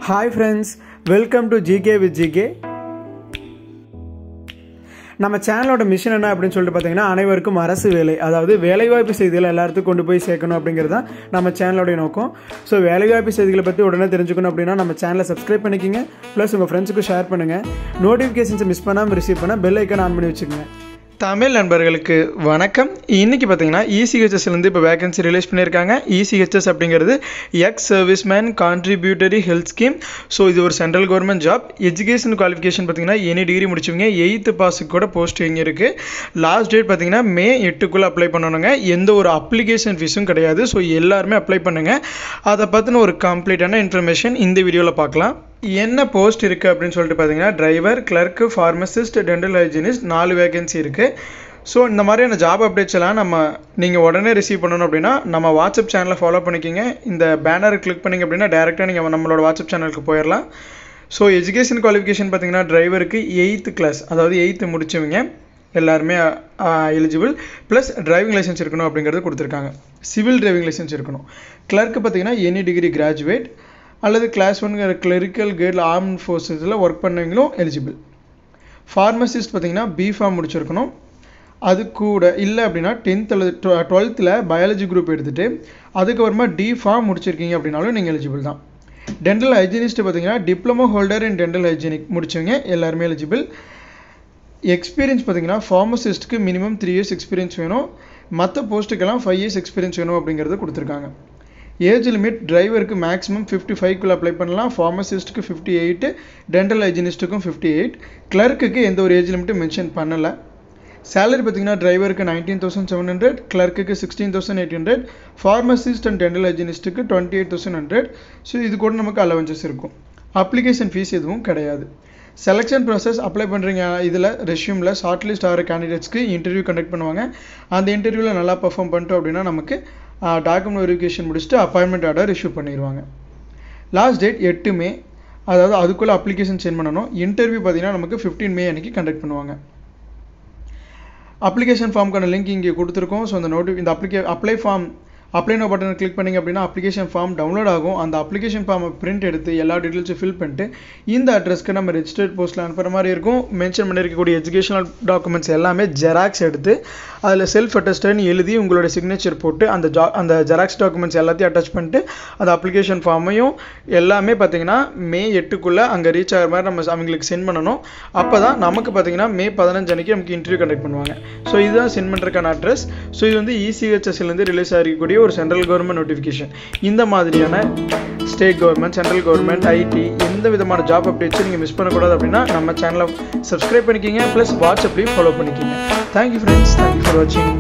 Hi friends, welcome to GK with GK. நம்ம சேனலோட mission என்ன அப்படின்னு சொல்லிட்டு பார்த்தீங்கன்னா அனைவருக்கும் அரசு வேலை, அதாவது வேலைவாய்ப்பு செய்திகளை எல்லாத்துக்கும் கொண்டு போய் சேர்க்கணும் அப்படிங்கிறது தான் நம்ம சேனலோடைய நோக்கம். ஸோ வேலைவாய்ப்பு செய்திகளை பற்றி உடனே தெரிஞ்சுக்கணும் அப்படின்னா நம்ம சேனலை சப்ஸ்கிரைப் பண்ணிக்கிங்க, ப்ளஸ் உங்கள் ஃப்ரெண்ட்ஸுக்கும் ஷேர் பண்ணுங்கள். நோட்டிஃபிகேஷன்ஸை மிஸ் பண்ணாமல் ரிசீவ் பண்ண பெல் ஐக்கான் ஆன் பண்ணி வச்சுக்கோங்க. தமிழ் நண்பர்களுக்கு வணக்கம். இன்றைக்கி பார்த்தீங்கன்னா இசிஹெச்எஸ்லேருந்து இப்போ வேகன்சி ரிலீஸ் பண்ணியிருக்காங்க. இசிஹெச்எஸ் அப்படிங்கிறது X serviceman contributory health scheme. So இது ஒரு central government job. Education qualification பார்த்தீங்கன்னா எனி டிகிரி முடிச்சவங்க 8th பாஸுக்கு கூட போஸ்ட் இங்கே இருக்குது. லாஸ்ட் டேட் பார்த்தீங்கன்னா May 8க்குள்ளே அப்ளை பண்ணணுங்க. எந்த ஒரு அப்ளிகேஷன் ஃபீஸும் கிடையாது. ஸோ எல்லாருமே அப்ளை பண்ணுங்கள். அதை பற்றின ஒரு கம்ப்ளீட்டான இன்ஃபர்மேஷன் இந்த வீடியோவில் பார்க்கலாம். என்ன போஸ்ட் இருக்குது அப்படின்னு சொல்லிட்டு பார்த்தீங்கன்னா driver, clerk, pharmacist, dental hygienist 4 vacancy இருக்குது. ஸோ இந்த மாதிரியான ஜாப் அப்டேட்ஸ் எல்லாம் நீங்கள் உடனே ரிசீவ் பண்ணணும் அப்படின்னா நம்ம வாட்ஸ்அப் சேனலை ஃபாலோ பண்ணிக்கிங்க. இந்த பேனரை கிளிக் பண்ணிங்க அப்படின்னா டேரெக்டாக நீங்கள் நம்மளோட வாட்ஸ்அப் சேனலுக்கு போயிடலாம். ஸோ எஜுகேஷன் குவாலிஃபிகேஷன் பார்த்தீங்கன்னா டிரைவருக்கு 8th கிளாஸ், அதாவது 8th முடிச்சவங்க எல்லாருமே எலிஜிபிள், ப்ளஸ் டிரைவிங் லைசன்ஸ் இருக்கணும் அப்படிங்கிறது கொடுத்துருக்காங்க. சிவில் டிரைவிங் லைசன்ஸ் இருக்கணும். கிளர்க்கு பார்த்தீங்கன்னா எனி டிகிரி கிராஜுவேட் அல்லது class 1 clerical கேர்டில் armed ஃபோர்ஸஸில் work பண்ணவங்களும் eligible. Pharmacist பார்த்தீங்கன்னா பிஃபார்ம் முடிச்சிருக்கணும். அது கூட இல்லை அப்படின்னா 10th அல்லது 12th பயாலஜி குரூப் எடுத்துகிட்டு அதுக்கப்புறமா டிஃபார்ம் முடிச்சிருக்கீங்க அப்படின்னாலும் நீங்கள் எலிஜிபிள் தான். டென்டல் ஹைஜினிஸ்ட் பார்த்தீங்கன்னா diploma holder in dental hygienic முடிச்சவங்க எல்லாருமே எலிஜிபிள். எக்ஸ்பீரியன்ஸ் பார்த்தீங்கன்னா ஃபார்மசிஸ்ட்டுக்கு மினிமம் 3 years எக்ஸ்பீரியன்ஸ் வேணும். மற்ற போஸ்ட்டுக்கெல்லாம் 5 years எக்ஸ்பீரியன்ஸ் வேணும் அப்படிங்கிறது கொடுத்துருக்காங்க. ஏஜ் லிமிட் டிரைவருக்கு மேக்ஸிமம் 55க்குள்ளே அப்ளை பண்ணலாம், ஃபார்மசிஸ்ட்டுக்கு 58, டென்டல் ஹைஜினிஸ்ட்டுக்கும் 58, கிளர்க்குக்கு எந்த ஒரு ஏஜ் லிமிட்டும் மென்ஷன் பண்ணலை. சேலரி பார்த்தீங்கன்னா டிரைவருக்கு 19,700, கிளர்க்குக்கு 16,800, ஃபார்மசிஸ்ட் அண்ட் டென்டல் ஹைஜினிஸ்ட்டுக்கு 28,100. ஸோ இது கூட நமக்கு அலவன்சஸ் இருக்கும். அப்ளிகேஷன் ஃபீஸ் எதுவும் கிடையாது. செலெக்ஷன் ப்ராசஸ் அப்ளை பண்ணுறீங்க இதில் ரெஷ்யூமில் ஷார்ட் லிஸ்ட் ஆகிற கேண்டிடேட்ஸ்க்கு இன்டர்வியூ கண்டக்ட் பண்ணுவாங்க. அந்த இன்டர்வியூவில் நல்லா பர்ஃபார்ம் பண்ணிட்டோம் அப்படின்னா நமக்கு டாக்குமெண்ட் வெரிஃபிகேஷன் முடிச்சுட்டு அப்பாயின்மெண்ட் ஆர்டர் இஷ்யூ பண்ணிடுவாங்க. லாஸ்ட் டேட் 8 May, அதாவது அதுக்குள்ளே அப்ளிகேஷன் சென்ட் பண்ணணும். இன்டர்வியூ பார்த்தீங்கன்னா நமக்கு 15 May அன்றைக்கி கண்டக்ட் பண்ணுவாங்க. அப்ளிகேஷன் ஃபார்முக்கான லிங்க் இங்கே கொடுத்துருக்கோம். ஸோ அந்த அப்ளை நோ பட்டனை கிளிக் பண்ணிங்க அப்படின்னா அப்ளிகேஷன் ஃபார்ம் டவுன்லோட் ஆகும். அந்த அப்ளிகேஷன் ஃபார்மை பிரிண்ட் எடுத்து எல்லா டீட்டெயில்ஸும் ஃபில் பண்ணிட்டு இந்த அட்ரஸ்க்கு நம்ம ரெஜிஸ்டர்ட் போஸ்ட்டில் அனுப்புகிற மாதிரி இருக்கும். மென்ஷன் பண்ணியிருக்கக்கூடிய எஜுகேஷனல் டாக்குமெண்ட்ஸ் எல்லாமே ஜெராக்ஸ் எடுத்து அதில் செல்ஃப் அட்டஸ்டட்னு எழுதி உங்களோட சிக்னேச்சர் போட்டு அந்த ஜெராக்ஸ் டாக்குமெண்ட்ஸ் எல்லாத்தையும் அட்டாச் பண்ணிட்டு அந்த அப்ளிகேஷன் ஃபார்மையும் எல்லாமே பார்த்தீங்கன்னா May 8க்குள்ளே அங்கே ரீச் ஆகிற மாதிரி நம்ம அவங்களுக்கு சென்ட் பண்ணணும். அப்போ தான் நமக்கு பார்த்தீங்கன்னா May 15 அன்றைக்கி நமக்கு இன்டர்வியூ கண்டக்ட் பண்ணுவாங்க. ஸோ இதுதான் சென்ட் பண்ணுறதுக்கான அட்ரஸ். ஸோ இது வந்து இசிஹெச்எஸ்லேருந்து ரிலீஸ் ஆகிருக்கக்கூடிய ஒரு சென்ட்ரல் கவர்மெண்ட் நோட்டிஃபிகேஷன். இந்த மாதிரியான state government, central government, IT எந்த விதமான ஜாப் அப்டேட்ஸும் நீங்கள் மிஸ் பண்ணக்கூடாது அப்படின்னா நம்ம சேனலை சப்ஸ்கிரைப் பண்ணிக்கிங்க, ப்ளஸ் வாட்ஸ்அப்லேயும் ஃபாலோ பண்ணிக்கிங்க. தேங்க்யூ ஃப்ரெண்ட்ஸ், தேங்க்யூ ஃபார் வாட்சிங்.